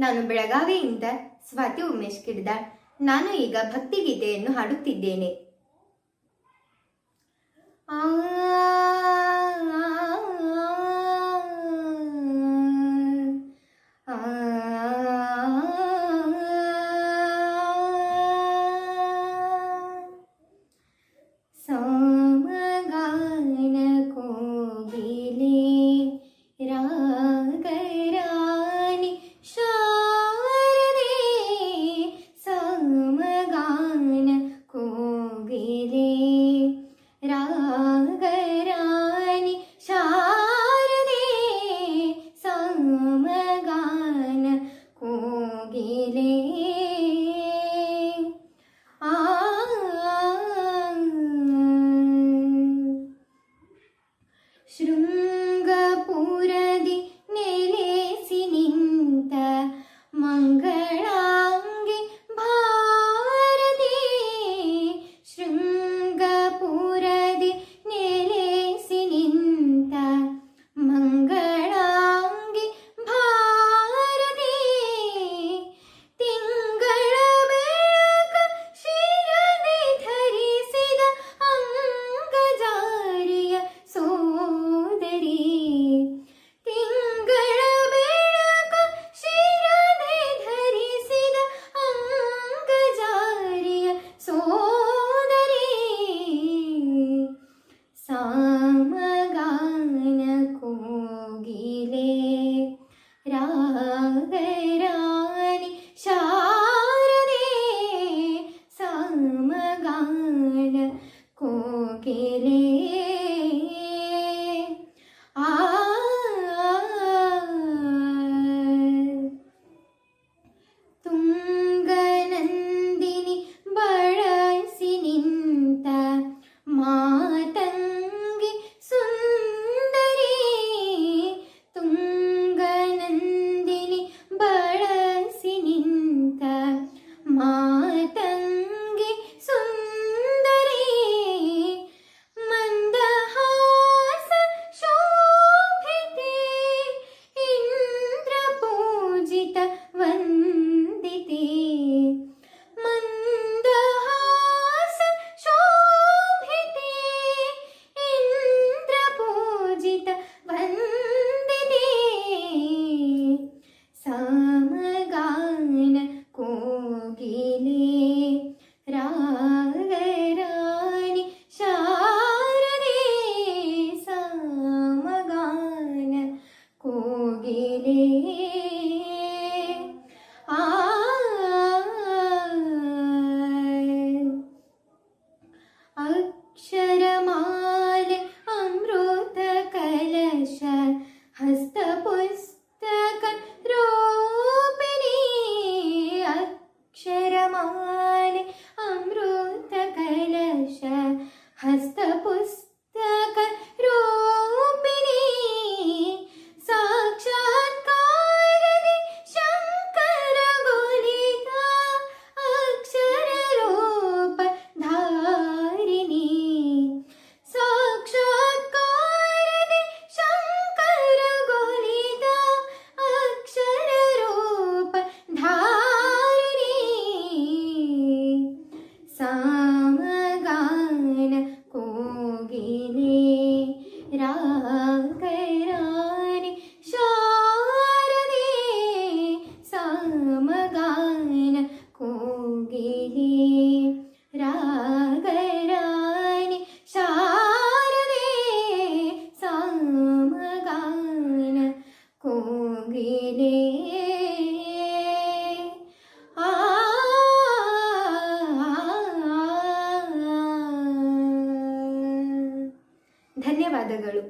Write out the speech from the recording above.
ನಾನು ಬೆಳಗಾವಿಯಿಂದ ಸ್ವಾತಿ ಉಮೇಶ್ ಕಿಡ್ದಾಳ್. ನಾನು ಈಗ ಭಕ್ತಿಗೀತೆಯನ್ನು ಹಾಡುತ್ತಿದ್ದೇನೆ. ಸಾಮಗಾನ ಕೋಗಿಲೆ ರಾಗರಾಣಿ ಶಾರದೆ, ಸಾಮಗಾನ ಕೋಗಿಲೆ ರಾಗರಾಣಿ ಶಾರದೆ, ಸಾಮಗಾನ ಕೋಗಿಲೆ ಶೃಂಗಪುರದಿ ನೆಲೆಸಿ ನಿಂತ ಮಂಗಳಾಂಗಿ ಭಾರತಿ, ಶೃಂಗಪುರದಿ ನೆಲೆಸಿ ನಿಂತ ಮಂಗಳಾಂಗಿ ಭಾರತಿ, ತಿಂಗಳ ಬೆಳಕ ಶಿರದಿ ಧರಿಸಿದ ಅಂಗಜಾರಿಯ ಸೋದರಿ, ತಿಂಗಳ ಬೆಳಕ ಶಿರದಿ ಧರಿಸಿದ ಅಂಗಜಾರಿಯ ಸೋದರಿ, ಸಾಮಗಾನ ಕೋಗಿಲೆ ರಾಗರಾಣಿ ಶಾರದೆ, ಸಾಮಗಾನ ಕೋಗಿಲೆ ತುಂಗನಂದಿನಿ ಬಳಸಿ ನಿಂತ ಮಾತಂಗಿ ಸುಂದರಿ, ತುಂಗನಂದಿನಿ ಬಳಸಿ ನಿಂತ ಮಾತಂಗಿ ಸುಂದರಿ, ಮಂದಹಾಸ ಶೋಭಿತೆ ಇಂದ್ರ ಪೂಜಿತ ವಂದಿತೆ, ಮಂದಹಾಸ ಶೋಭಿತೆ ಇಂದ್ರ ಪೂಜಿತ ವಂದಿತೆ, ಸಾಮಗಾನ ಕೋಗಿಲೆ ರಾಗರಾಣಿ ಶಾರದೆ, ಸಾಮಗಾನ ಕೋಗಿಲೆ ಅಕ್ಷರಮಾಲೆ ಅಮೃತ ಕಲಶ ಹಸ್ತಪುಸ್ತಕ ರೂಪಿಣಿ, ಅಕ್ಷರಮಾಲೆ ಅಮೃತ ಕಲಶ ಹಸ್ತಪುಸ್ತಕ ರೂಪಿಣಿ, ಸಾಕ್ಷಾತ್ಕಾರದಿ ಶಂಕರ ಗುಲಿತ ಅಕ್ಷರ ರೂಪ ಧಾರಿಣಿ, ಸಾಕ್ಷಾತ್ಕಾರದಿ ಶಂಕರ ಗುಲಿತ ಅಕ್ಷರ ರೂಪ ಧಾರಿಣಿ, ಸಾಮಗಾನ ಕೋಗಿಲೆ ರಾಗರಾಣಿ ಶಾರದೆ, ಸಾಮಗಾನ ಕೋಗಿಲೆ ರಾಗರಾಣಿ ಶಾರದೆ, ಸಾಮಗಾನ ಕೋಗಿಲೆ ಧನ್ಯವಾದಗಳು.